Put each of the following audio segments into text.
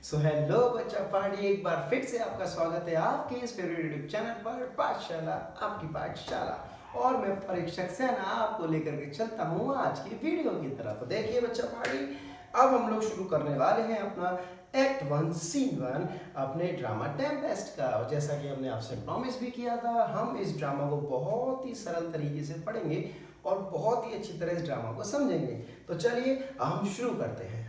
So hello बच्चा party, एक बार फिर से आपका स्वागत है आपके इस फेवरेट यूट्यूब चैनल पर पाठशाला, आपकी पाठशाला। और मैं परीक्षक से ना आपको लेकर के चलता हूँ आज की वीडियो की तरफ। तो देखिए बच्चा पार्टी, अब हम लोग शुरू करने वाले हैं अपना एक्ट 1 सीन 1 अपने ड्रामा टेम्पेस्ट का। और जैसा कि हमने आपसे प्रॉमिस भी किया था, हम इस ड्रामा को बहुत ही सरल तरीके से पढ़ेंगे और बहुत ही अच्छी तरह इस ड्रामा को समझेंगे। तो चलिए हम शुरू करते हैं।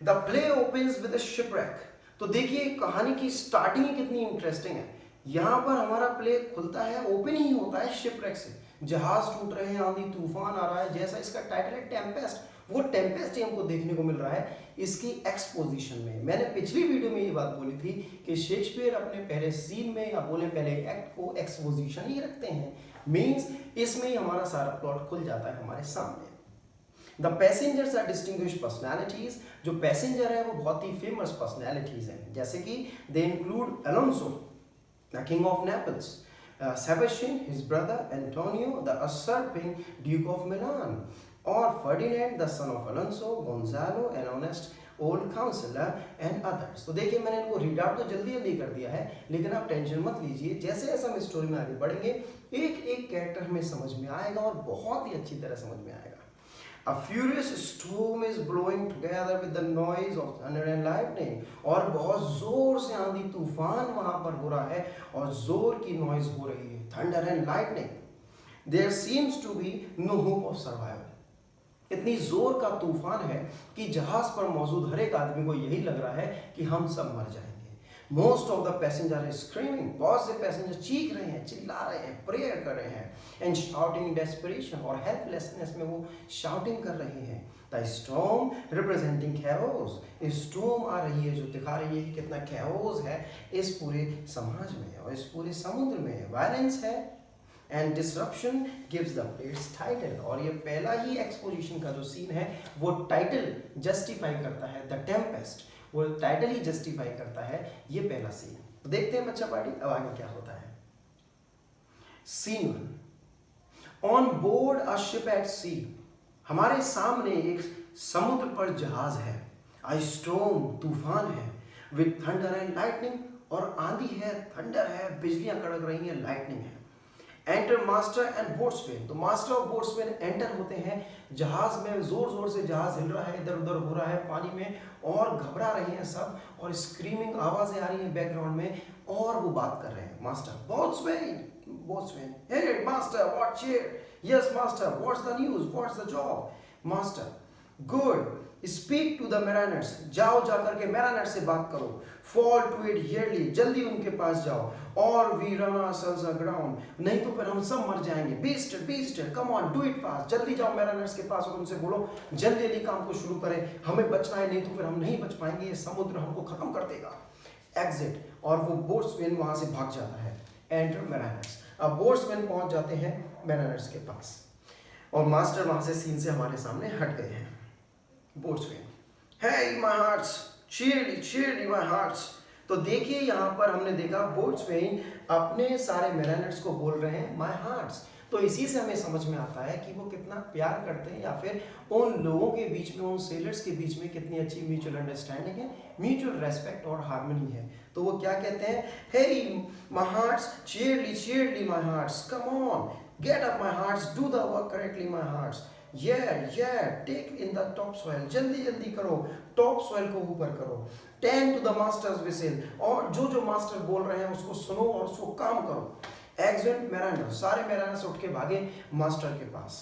The play opens with shipwreck. तो देखिए कहानी की स्टार्टिंग ही कितनी इंटरेस्टिंग है। यहाँ पर हमारा प्ले खुलता है, ओपन ही होता है शिपरेक से। जहाज टूट रहे हैं, आंधी तूफान आ रहा है, जैसा इसका टाइटल है टेम्पेस्ट, वो टेम्पेस्ट ही हमको देखने को मिल रहा है इसकी एक्सपोजिशन में। मैंने पिछली वीडियो में ये बात बोली थी कि शेक्सपियर अपने पहले सीन में या बोले पहले एक्ट को एक्सपोजिशन ही रखते हैं। मीन्स इसमें ही हमारा सारा प्लॉट खुल जाता है हमारे सामने। The passengers are distinguished personalities. जो पैसेंजर है वो बहुत ही फेमस पर्सनैलिटीज हैं, जैसे कि they include Alonso the king of Naples, Sebastian his brother, Antonio the usurping duke of Milan, और Ferdinand the son of Alonso, Gonzalo an honest old councillor and others. तो देखिए मैंने इनको रीड आउट तो जल्दी जल्दी कर दिया है, लेकिन आप टेंशन मत लीजिए। जैसे जैसे हम स्टोरी में आगे बढ़ेंगे एक एक कैरेक्टर हमें समझ में आएगा और बहुत ही अच्छी तरह समझ में आएगा। A furious storm is blowing together with the noise of thunder and lightning। और बहुत जोर से आंधी तूफान वहां पर हो रहा है और जोर की नॉइज हो रही है, thunder and lightning. There seems to be no hope of survival। इतनी जोर का तूफान है कि जहाज पर मौजूद हर एक आदमी को यही लग रहा है कि हम सब मर जाएंगे। Most of the passenger is screaming। बहुत से पैसेंजर चीख रहे हैं, चिल्ला रहे हैं, प्रेयर कर रहे हैं, and shouting in desperation, और helplessness में वो shouting कर रहे हैं। The storm representing chaos। storm आ रही है जो दिखा रही है कि कितना chaos है इस पूरे समाज में और इस पूरे समुद्र में। Violence है and disruption gives the play its title। और ये पहला ही एक्सपोजिशन का जो सीन है वो टाइटल जस्टिफाई करता है, द टेम्पेस्ट, वो टाइटल ही जस्टिफाई करता है ये पहला सीन। तो देखते हैं बच्चा पार्टी अब आगे क्या होता है। Scene 1, on board a ship at sea. हमारे सामने एक समुद्र पर जहाज है। अ स्टॉर्म, तूफान है, विद थंडर एंड लाइटनिंग, और आंधी है, थंडर है, बिजलियां कड़क रही हैं, लाइटनिंग है। Enter master and boatswain. तो मास्टर और बोट्समैन एंटर होते हैं। जहाज में जोर जोर से जहाज हिल रहा है, इधर उधर हो रहा है पानी में, और घबरा रहे हैं सब, और स्क्रीमिंग आवाजें आ रही हैं बैकग्राउंड में, और वो बात कर रहे हैं। Master, boatswain, here master, what cheer? Yes master, what's the news, what's the job? Master, good, speak to the mariners. जाओ जाकर के मैरानर से बात करो। फॉल टू इट हियरली, जल्दी उनके पास जाओ। और वी रन आवरसेल्व्स अग्राउंड, नहीं तो फिर हम सब मर जाएंगे। Bestir, come on, do it fast, जल्दी जाओ मैरानर्स के पास और उनसे बोलो जल्दी जल्दी काम को शुरू करें, हमें बचना है, नहीं तो फिर हम नहीं बच पाएंगे, ये समुद्र हमको खत्म कर देगा। एग्जिट, और वो बोट्समैन वहां से भाग जाता है। एंटर मैरानर्स। अब बोट्समैन पहुंच जाते हैं मैरानर्स के पास, और मास्टर वहां से सीन से हमारे सामने हट गए हैं। Boatswain, hey my hearts, cheerly my hearts। तो देखिए यहाँ पर हमने देखा बोट्समैन अपने सारे मैरानर्स को बोल रहे हैं माय हार्ट्स। तो इसी से हमें समझ में आता है कि वो कितना प्यार करते हैं, या फिर उन लोगों के बीच में, उन सेलर्स के बीच में कितनी अच्छी म्यूचुअल अंडरस्टैंडिंग है, म्यूचुअल रेस्पेक्ट और हार्मनी है। तो वो क्या कहते हैं, hey my hearts, cheerly my hearts, come on, get up my hearts, do the work correctly my hearts, take in the top soil, जल्दी जल्दी करो, टॉप सॉइल को ऊपर करो। Tend to the master's whistle, और जो जो मास्टर बोल रहे हैं उसको सुनो और उसको काम करो। एग्जिट मैरानर, सारे मैरानर्स उठ के भागे मास्टर के पास।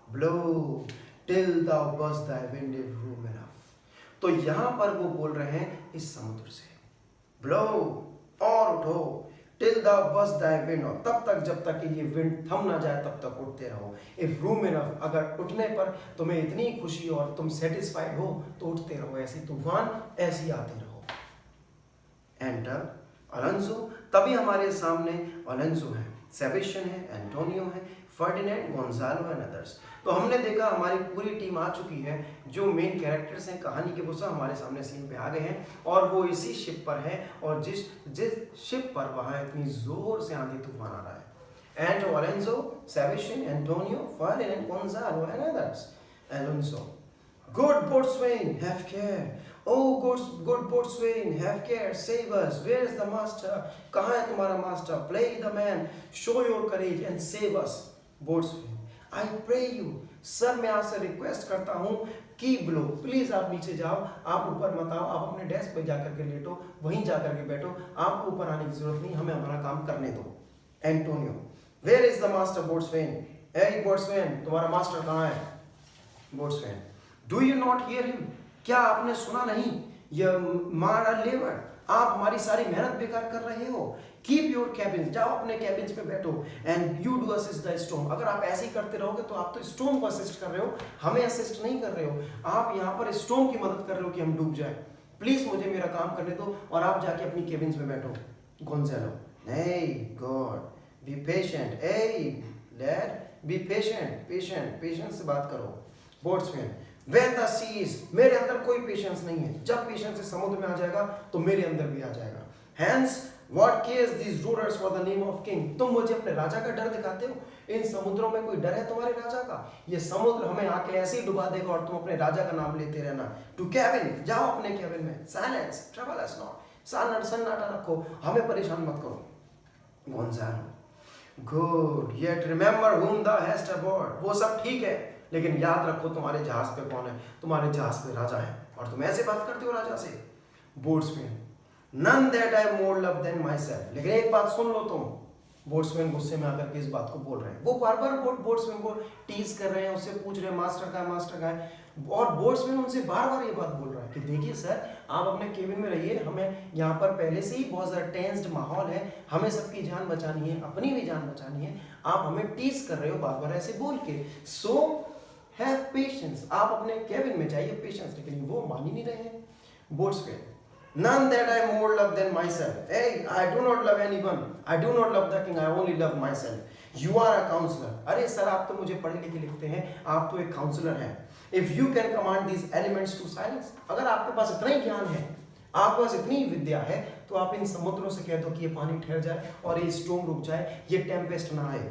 Blow till thou bust thy wind if room enough। तो यहां पर वो बोल रहे हैं इस समुद्र से, ब्लो, और उठो, till the bus Dai wind, और तब तक जब तक कि ये विंड थम ना जाए तब तक उठते रहो। इफ रूम इनफ, अगर उठने पर तुम्हें इतनी खुशी और तुम सेटिस्फाइड हो तो उठते रहो, ऐसी तूफान ऐसी आती रहो। Enter Alonso. तभी हमारे सामने अलोंसो है, सेबेस्टियन है, एंटोनियो है, फर्डिनेंड, गोंजालो एंड अदर्स। तो हमने देखा हमारी पूरी टीम आ चुकी है, जो मेन कैरेक्टर्स हैं कहानी के वो सब हमारे सामने सीन पे आ गए हैं, और वो इसी शिप पर है, और जिस शिप पर वहाँ इतनी जोर से आंधी तूफान आ रहा है। And Alonso, Sebastian, Antonio, Ferdinand, Gonzalo and others. Alonso, good boatswain, have care. Oh, good boatswain, have care, save us. Where is the master? कहाँ है तुम्हारा master? Play the man, show your courage and save us. Boatswain, I pray you. Sir मैं आपसे request करता हूँ की blow, please आप नीचे जाओ, आप ऊपर मत आओ, आप अपने डेस्क पे जाकर के लेटो, वहीं जाकर के बैठो, आपको ऊपर आने की जरूरत नहीं, हमें हमारा काम करने दो. Antonio, where is the master boatswain? ए बोट्सवेन, तुम्हारा मास्टर कहाँ है? Boatswain, do you not hear him? क्या आपने सुना नहीं? ये मारा लेबर, आप हमारी सारी मेहनत बेकार कर रहे हो. कीप योर कैबिन, जाओ अपने कैबिन्स पे बैठो. And you do assist the storm. अगर आप ऐसे ही करते रहोगे तो आप तो स्टॉर्म को असिस्ट कर रहे हो, हमें असिस्ट नहीं कर रहे हो. आप यहाँ पर स्टॉर्म की मदद कर रहे हो कि हम डूब जाए. प्लीज मुझे मेरा काम करने दो और आप जाके अपनी कैबिन्स में बैठो. Gonzalo, hey God, be patient. A lad, be patient. Patient से बात करो. बोट्समैन, When the seas, मेरे अंदर कोई पेशेंस नहीं है. जब पेशेंस समुद्र में आ जाएगा तो मेरे अंदर भी आ जाएगा. Hence, what cares these rulers for the name of king? तुम मुझे अपने राजा का डर दिखाते हो. इन समुद्रों में कोई डर है तुम्हारे राजा का? ये समुद्र हमें आके ऐसे ही डुबा देगा और तुम अपने राजा का नाम लेते रहना. To cabin, जाओ अपने कैबिन में. Silence, trouble us not. सन्नाटा रखो, हमें परेशान मत करो. Gonzalo, good, yet remember whom thou hast aboard. वो सब ठीक है, लेकिन याद रखो तुम्हारे जहाज पे कौन है. तुम्हारे जहाज पे राजा है और तुम ऐसे बात करते हो राजा से. बोट्समैन, none that I more love than myself. लेकिन एक बात सुन लो तुम. बोट्समैन गुस्से में आकर के इस बात को बोल रहे हैं. वो बार बार बोट्समैन को टीज कर रहे हैं, उससे पूछ रहे हैं मास्टर का है. और बोट्समैन उनसे बार बार ये बात बोल रहा है कि देखिए सर, आप अपने केबिन में रहिए, हमें यहाँ पर पहले से ही बहुत ज़्यादा टेंस्ड माहौल है, हमें सबकी जान बचानी है, अपनी भी जान बचानी है. आप हमें टीज कर रहे हो बार बार ऐसे बोल के. सो हैव पेशेंस, आप अपने केबिन में जाइए, पेशेंस. लेकिन वो मान ही नहीं रहे हैं. बोट्समैन, none that I more love than myself. Hey, I do not love anyone. I do not love the king. I only love myself. You are a counselor. अरे सर, आप तो मुझे पढ़े लिखे लिखते हैं, आप तो एक काउंसलर हैं. If you can command these elements to silence, अगर आपके पास इतना ही ज्ञान है, आपके पास इतनी विद्या है, तो आप इन समुद्रों से कह दो कि ये पानी ठहर जाए और ये स्टॉर्म रुक जाए, ये टेम्पेस्ट ना आए.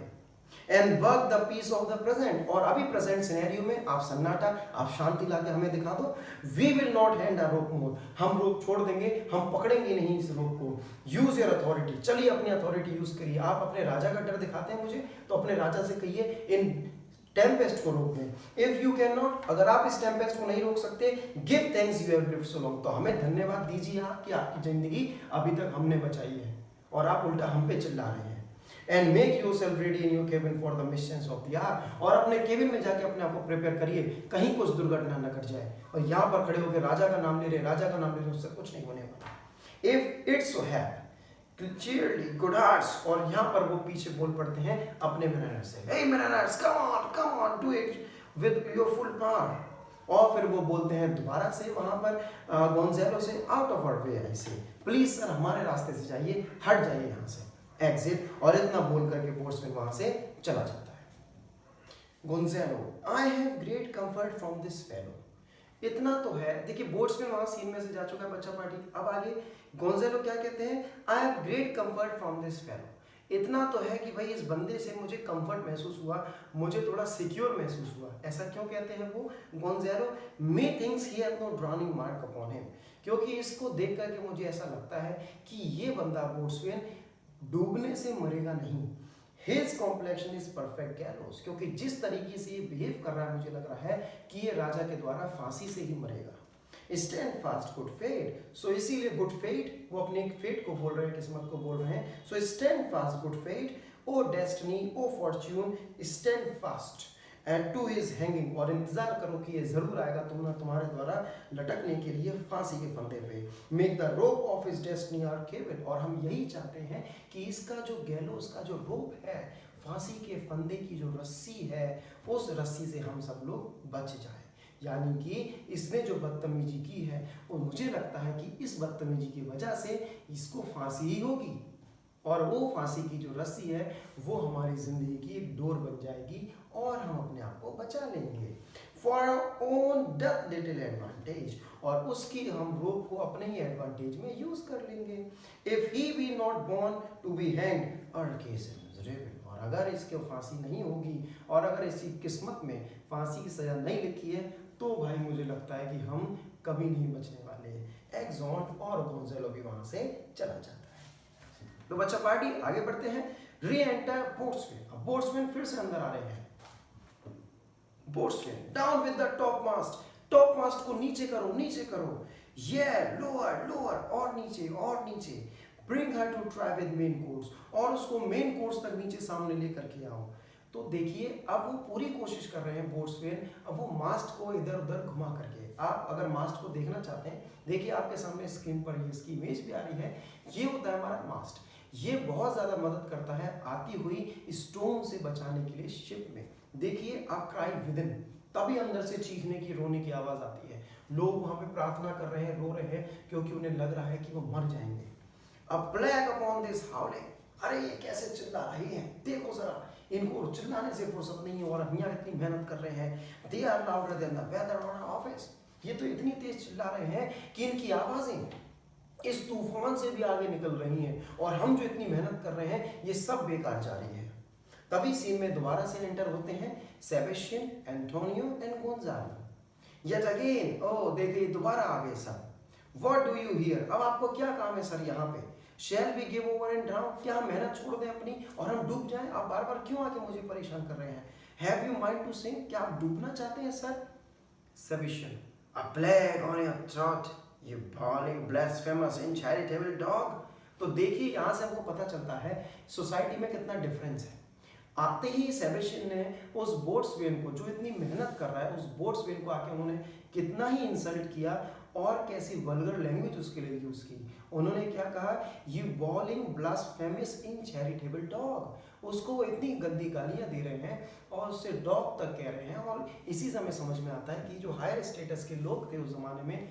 And work the peace of the present. और अभी प्रेजेंट सिनेरियो में आप सन्नाटा, आप शांति लाके हमें दिखा दो. We will not hand a rope more. हम रोप छोड़ देंगे, हम पकड़ेंगे नहीं इस रोप को. Use your authority. चलिए अपनी अथॉरिटी यूज करिए. आप अपने राजा का डर दिखाते हैं मुझे, तो अपने राजा से कहिए इन टेम्पेस्ट को रोक लें. If you cannot, अगर आप इस टेम्पेस्ट को नहीं रोक सकते, give thanks you have lived so long. तो हमें धन्यवाद दीजिए आप कि आपकी जिंदगी अभी तक हमने बचाई है और आप उल्टा हम पे चिल्ला रहे हैं. And make yourself ready in your cabin for the missions of the hour. और अपने केबिन में जाके अपने आप को प्रिपेयर करिए, कहीं कुछ दुर्घटना न घट जाए. और यहाँ पर खड़े होकर राजा का नाम ले रहे, उससे कुछ नहीं होने वाला. If it so happen, cheerily, good hearts. और यहाँ पर वो पीछे बोल पड़ते हैं अपने mariners से. Hey mariners, come on, do it with your full power. और फिर वो बोलते हैं दोबारा से वहाँ पर गोंजालो से, out of our way, I say. Please sir, हमारे रास्ते से जाइए, हट जाइए यहाँ से. एग्जिट. और इतना बोल करके बोट्समैन वहां से चला जाता है. Gonzalo, I have great comfort from this fellow. इतना तो है. देखिए बोट्समैन वहां सीन में से जा चुका है बच्चा पार्टी. अब आगे गोंजालो क्या कहते हैं? I have great comfort from this fellow. इतना तो है कि भाई इस बंदे से मुझे कंफर्ट महसूस हुआ, मुझे थोड़ा सिक्योर महसूस हुआ. ऐसा क्यों कहते हैं वो Gonzalo? Me thinks he have no drowning mark upon him. क्योंकि इसको देख करके मुझे ऐसा लगता है कि ये बंदा बोट्समैन डूबने से मरेगा नहीं. His complexion is perfect gallows. क्योंकि जिस तरीके से ये बिहेव कर रहा है, मुझे लग रहा है कि ये राजा के द्वारा फांसी से ही मरेगा. Stand fast, good fate. So इसीलिए good fate, वो अपने फेट को बोल रहे हैं, किस्मत को बोल रहे हैं. So stand fast, good fate. O destiny, O fortune, stand fast. And to his hanging. और इंतजार करो कि ये जरूर आएगा तुम्हारे द्वारा लटकने के लिए फांसी के फंदे पे. Make the rope of his destiny our cabin. और हम यही चाहते हैं कि इसका जो गैलोस का जो रोप है, फांसी के फंदे की जो रस्सी है, उस रस्सी से हम सब लोग बच जाए. यानी कि इसने जो बदतमीजी की है, वो मुझे लगता है कि इस बदतमीजी की वजह से इसको फांसी ही होगी. और वो फांसी की जो रस्सी है, वो हमारी जिंदगी की एक डोर बन जाएगी और हम अपने आप को बचा लेंगे. For our own doth little advantage. और उसकी हम रोप को अपने ही एडवांटेज में यूज कर लेंगे. If he be not born to be hanged, our case is miserable. और अगर इसके फांसी नहीं होगी और अगर इसकी किस्मत में फांसी की सजा नहीं लिखी है, तो भाई मुझे लगता है कि हम कभी नहीं बचने वाले। एग्जॉन और गोंजालो भी वहां से चला जाता है। तो बच्चा पार्टी आगे बढ़ते हैं। री एंटर बोट्सवैन। अब बोट्सवैन फिर से अंदर आ रहे हैं। Boatswain down with the top mast. Top mast को नीचे करो, नीचे करो। ये लोअर लोअर और नीचे और नीचे। Bring her to try with main course, और उसको मेन कोर्स तक नीचे सामने लेकर के आओ। तो देखिए अब वो पूरी कोशिश कर रहे हैं बोट्सवैन, अब वो मास्ट को इधर उधर घुमा करके। आप अगर मास्ट को देखना चाहते हैं, देखिए आपके सामने स्क्रीन पर ये इसकी इमेज भी आ रही है। ये होता है हमारा मास्ट। ये बहुत ज़्यादा मदद करता है आती हुई स्टोन से बचाने के लिए शिप में। देखिए आप क्राई विदिन, तभी अंदर से चीखने की रोने की आवाज़ आती है। लोग वहाँ पे प्रार्थना कर रहे हैं, रो रहे हैं, क्योंकि उन्हें लग रहा है कि वो मर जाएंगे। अब प्लेग अपॉन दिस हाउलिंग, अरे ये कैसे चिल्ला रही हैं, देखो जरा, इनको चिल्लाने से फुर्सत नहीं है और यहाँ इतनी मेहनत कर रहे हैं। They are louder than the weather on office, ये तो इतनी तेज चिल्ला रहे हैं कि इनकी आवाज़ें इस तूफान से भी आगे निकल रही हैं, और हम जो इतनी मेहनत कर रहे हैं ये सब बेकार जा रही है। तभी सीन में दोबारा से एंटर होते हैं Sebastian, Antonio and Gonzalo. Yet again, ओ देखिए दोबारा आ गए सब। व्हाट डू यू हियर, अब आपको क्या काम है सर यहाँ पे? Shall we give over and drown, क्या हम मेहनत छोड़ दें अपनी और हम डूब जाएं? आप बार बार क्यों आके मुझे परेशान कर रहे हैं? Have you mind to sink, क्या आप डूबना चाहते हैं sir? Sebastian, a plague on your throat you bawling blasphemous incharitable dog. तो देखिए यहाँ से हमको पता चलता है सोसाइटी में कितना डिफरेंस है। आते ही सेबेस्टियन ने उस बोट्सवैन को, जो इतनी मेहनत कर रहा है, उस बोट्सवैन को आके उन्होंने कितना ही इंसल्ट किया और कैसी वल्गर लैंग्वेज उसके लिए यूज की। उन्होंने क्या कहा, you bawling blasphemous incharitable dog. उसको वो इतनी गंदी गालियां दे रहे हैं और उससे डॉग तक कह रहे हैं। और इसी समय समझ में आता है कि जो हायर स्टेटस के लोग थे उस जमाने में,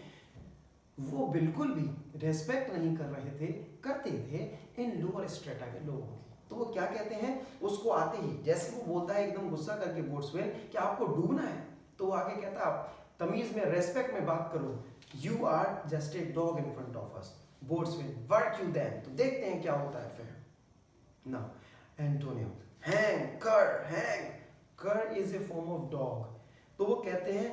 वो बिल्कुल भी रेस्पेक्ट नहीं कर रहे थे, करते थे इन लोअर स्ट्रेटा के लोगों की। तो वो क्या कहते हैं, उसको आते ही जैसे वो बोलता है एकदम गुस्सा करके बोट्सवैन कि आपको डूबना है, तो वो आगे कहता है आप तमीज में, रेस्पेक्ट में बात करो। You are just a dog in front of us. Boatswain, work you then. तो देखते हैं क्या होता है फिर। ना Antonio, hang cur, hang cur is a form of dog. तो वो कहते हैं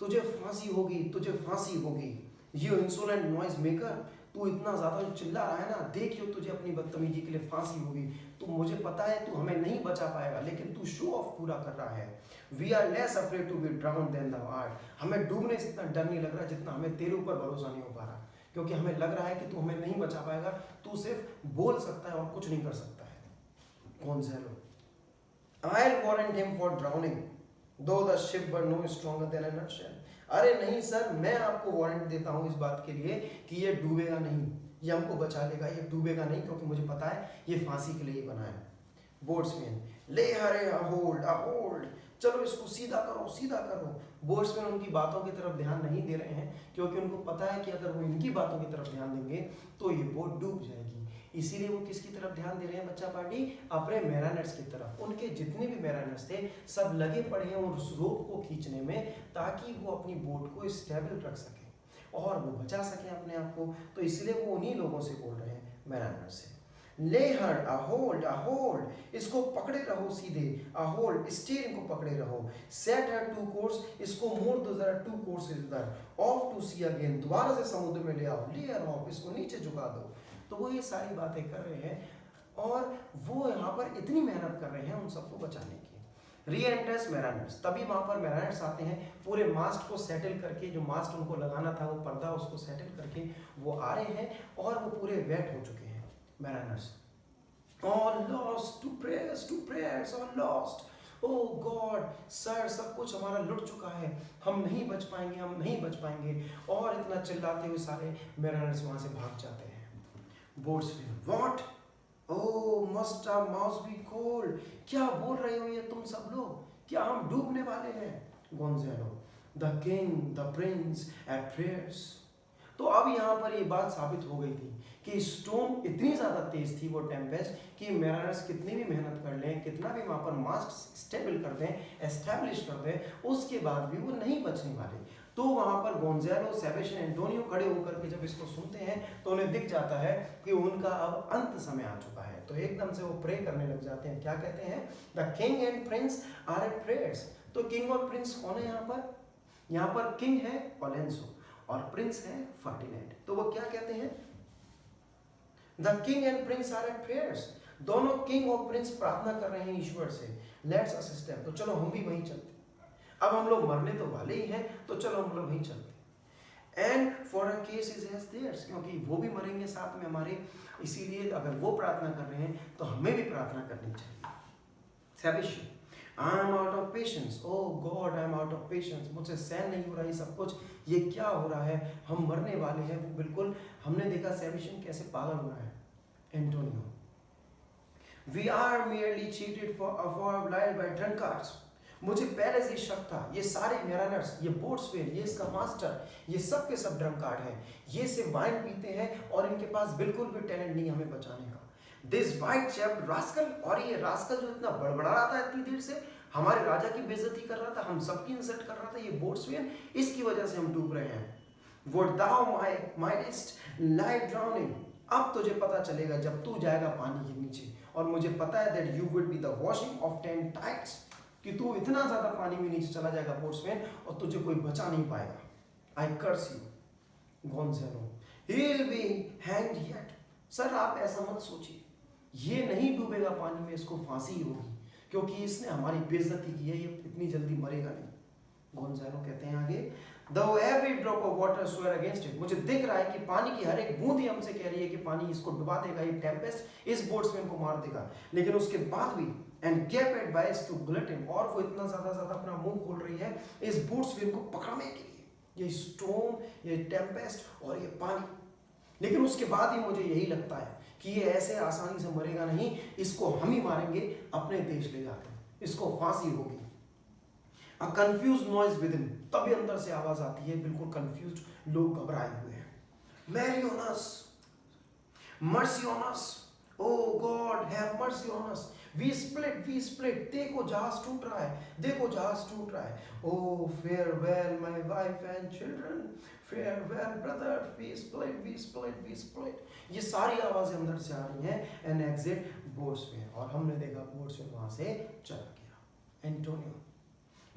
तुझे फांसी होगी, तुझे फांसी होगी। यू इंसोलेंट नॉइज मेकर, तू इतना ज्यादा चिल्ला रहा है ना, देखियो तुझे अपनी बदतमीजी के लिए फांसी होगी। तो मुझे पता है तू हमें नहीं बचा पाएगा, लेकिन तू शो ऑफ पूरा कर रहा है। We are less afraid to be drowned than the heart, हमें डूबने से इतना डर नहीं लग रहा जितना हमें तेरे ऊपर भरोसा नहीं हो पा रहा, क्योंकि हमें लग रहा है कि तू हमें नहीं बचा पाएगा, तू सिर्फ बोल सकता है और कुछ नहीं कर सकता है। Gonzalo, I'll warrant him for drowning, though the ship were no stronger than a nutshell. अरे नहीं सर, मैं आपको वारंट देता हूँ इस बात के लिए कि ये डूबेगा नहीं, ये हमको बचा लेगा, ये डूबेगा नहीं, क्योंकि मुझे पता है ये फांसी के लिए ही बना है। बोट्सवैन, ले हरे होल्ड, होल्ड, चलो इसको सीधा करो, सीधा करो। बोट्सवैन उनकी बातों की तरफ ध्यान नहीं दे रहे हैं, क्योंकि उनको पता है कि अगर वो इनकी बातों की तरफ ध्यान देंगे तो ये बोट डूब जाएगी। इसीलिए वो किसकी तरफ ध्यान दे रहे हैं बच्चा पार्टी? अपने मैरानर्स की तरफ। उनके जितने भी मैरानर्स थे सब लगे पड़े हैं उस रोप को खींचने में, ताकि वो अपनी बोट को स्टेबल रख सके और वो बचा सके अपने आप को। तो इसलिए वो उन्हीं लोगों से बोल रहे हैं, मैरानर्स से। ले हर अ होल्ड, अ होल्ड, इसको पकड़े रहो सीधे, अ होल्ड, स्टीयरिंग को पकड़े रहो। सेट हर टू कोर्स, इसको मोड़ दो जरा टू कोर्स इधर। ऑफ टू सी अगेन, दोबारा से समुद्र में ले आओ। लेयर ऑफ, इसको नीचे झुका दो। तो वो ये सारी बातें कर रहे हैं और वो यहाँ पर इतनी मेहनत कर रहे हैं उन सबको बचाने की। री एंटर्स मैरानर्स, तभी वहाँ पर मैरानर्स आते हैं, पूरे मास्ट को सेटल करके, जो मास्ट उनको लगाना था वो पर्दा, उसको सेटल करके वो आ रहे हैं और वो पूरे वेट हो चुके हैं मैरानर्स। All lost, to prayers, all lost. Oh God, sir सब कुछ हमारा लुट चुका है, हम नहीं बच पाएंगे, हम नहीं बच पाएंगे। और इतना चिल्लाते हुए सारे मैरानर्स वहाँ से भाग जाते हैं। Boatswain, what? Oh must our mouths be cold, क्या बोल रहे हो ये तुम सब लोग, क्या हम डूबने वाले हैं? Gonzalo, the king, the prince at prayers. तो अब यहाँ पर ये बात साबित हो गई थी कि स्टॉर्म इतनी ज़्यादा तेज थी, वो टेम्पेस्ट, कि मैरानर्स कितनी भी मेहनत कर लें, कितना भी वहाँ पर मास्ट स्टेबल कर दें, एस्टैब्लिश कर दें, उसके बाद भी वो नहीं बचने वाले। तो वहाँ पर गोंजालो, सेबेस्टियन, एंटोनियो खड़े होकर के जब इसको सुनते हैं तो उन्हें दिख जाता है कि उनका अब अंत समय आ चुका है। तो एकदम से वो प्रे करने लग जाते हैं। क्या कहते हैं? The king and prince are at prayers. तो किंग और प्रिंस कौन है यहाँ पर? यहाँ पर किंग है ओलेंसो और प्रिंस है फर्डिनेंड। तो वो क्या कहते हैं, the king and prince are at prayers, दोनों किंग और प्रिंस प्रार्थना कर रहे हैं ईश्वर से, लेट्स असिस्ट देम, तो चलो हम भी वहीं चलते। अब हम लोग मरने तो वाले ही हैं, तो चलो हम लोग वहीं चलते। And for a case is as theirs, क्योंकि वो भी मरेंगे साथ में हमारे, इसीलिए अगर वो प्रार्थना कर रहे हैं तो हमें भी प्रार्थना करनी चाहिए। Sebastian, I am out of patience, O God I am out of patience, मुझसे सहन नहीं हो रहा ये सब कुछ, ये क्या हो रहा है, हम मरने वाले हैं। वो बिल्कुल, हमने देखा सेबिशन कैसे पागल हो रहा है। Antonio, we are merely cheated for our life by drunkards, मुझे पहले से शक था, ये सारे मैरिनर्स, ये बोट्सवेल, ये इसका मास्टर, ये सब के सब ड्रंकार्ड हैं, ये सिर्फ वाइन पीते हैं और इनके पास बिल्कुल भी टैलेंट नहीं हमें बचाने का। दिस वाइट चैप रास्कल, और ये रास्कल जो इतना बड़बड़ा रहा था इतनी देर से, हमारे राजा की बेइज्जती कर रहा था, हम सबकी इंसल्ट कर रहा था, ये बोट्सवेल, इसकी वजह से हम डूब रहे हैं। Would thou mightest lie drowning, अब तुझे पता चलेगा जब तू जाएगा पानी के नीचे, और मुझे पता है that you would be the washing of 10 tides, कि तू इतना ज्यादा पानी में नीचे चला जाएगा बोट्समैन, और तुझे कोई बचा नहीं पाएगा। I curse you, Gonzalo, he'll be hanged yet, sir आप ऐसा मत सोचिए, ये नहीं डूबेगा पानी में, इसको फांसी होगी, क्योंकि इसने हमारी बेइज्जती की है, ये इतनी जल्दी मरेगा नहीं। गोंज़ालो कहते हैं आगे, Though every drop of water swear against it, मुझे दिख रहा है कि पानी की हर एक बूंद ही हमसे कह रही है कि पानी इसको डुबा देगा, ये टेम्पेस्ट इस बोट्समैन को मार देगा, लेकिन उसके बाद भी and gave advice to glut him, और वो इतना ज्यादा अपना मुंह खोल रही है इस बोट्समैन को पकड़ने के लिए, ये स्टॉर्म, ये टेम्पेस्ट और ये पानी। लेकिन उसके बाद ही मुझे यही लगता है कि ये ऐसे आसानी से मरेगा नहीं, इसको हम ही मारेंगे अपने देश ले जाकर, इसको फांसी होगी। A confused noise within, तभी अंदर से आवाज आती है, बिल्कुल कंफ्यूज, लोग घबराए हुए हैं। Mercy on us, mercy on us, oh God have mercy on us, we split, देखो जहाज टूट रहा है, देखो जहाज टूट रहा है, oh farewell my wife and children, farewell brother, we split, ये सारी आवाजें अंदर से आ रही हैं, and exit बोट्सवेल, और हमने देखा बोट्सवेल वहां से चला गया। Antonio,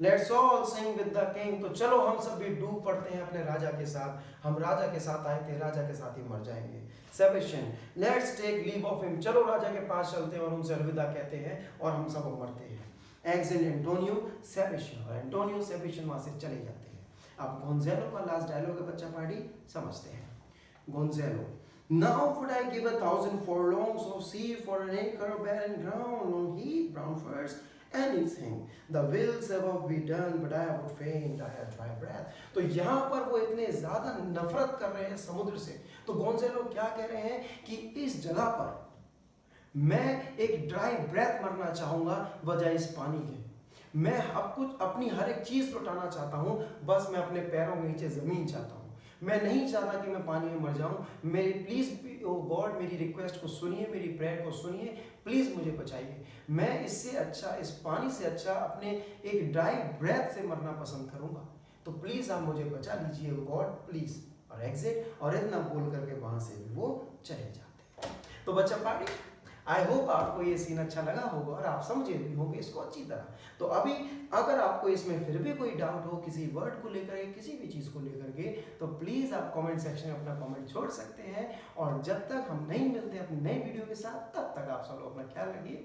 Let's all sing with the king, तो चलो हम सब भी डूब पड़ते हैं अपने राजा के साथ, हम राजा के साथ आए थे, राजा के साथ ही मर जाएंगे। Sebastian, let's take leave of him, चलो राजा के पास चलते हैं और उनसे अलविदा कहते हैं और हम सब मरते हैं। Exit Antonio, Sebastian, और एंटोनियो सेबेस्टियन वहां से चले जाते हैं। अब गोंज़ालो का लास्ट डायलॉग है बच्चा पार्टी, समझते हैं। Gonzalo, Now would I give 1,000 furlongs of sea for an acre barren ground, on heath, brown furze, anything, the wills above be done, but I would faint, I have dry breath। तो यहाँ पर वो इतने ज्यादा नफरत कर रहे हैं समुद्र से, तो गोंज़ालो क्या कह रहे हैं कि इस जगह पर मैं एक ड्राई ब्रेथ मरना चाहूंगा बजाय इस पानी के, मैं अब कुछ अपनी हर एक चीज लुटाना चाहता हूँ, बस मैं अपने पैरों के नीचे जमीन चाहता हूँ, मैं नहीं चाहता कि मैं पानी में मर जाऊं। मेरी प्लीज ओ गॉड मेरी रिक्वेस्ट को सुनिए, मेरी प्रेयर को सुनिए, प्लीज मुझे बचाइए। मैं इससे अच्छा, इस पानी से अच्छा अपने एक ड्राई ब्रेथ से मरना पसंद करूंगा, तो प्लीज आप मुझे बचा लीजिए गॉड प्लीज। और एग्जिट, और इतना बोल करके वहां से भी वो चले जाते हैं। तो बच्चा पार्टी, आई होप आपको ये सीन अच्छा लगा होगा और आप समझे भी होंगे इसको अच्छी तरह। तो अभी अगर आपको इसमें फिर भी कोई डाउट हो किसी वर्ड को लेकर के, किसी भी चीज़ को लेकर के, तो प्लीज़ आप कमेंट सेक्शन में अपना कमेंट छोड़ सकते हैं। और जब तक हम नहीं मिलते अपनी नई वीडियो के साथ, तब तक आप सब लोग अपना ख्याल रखिए।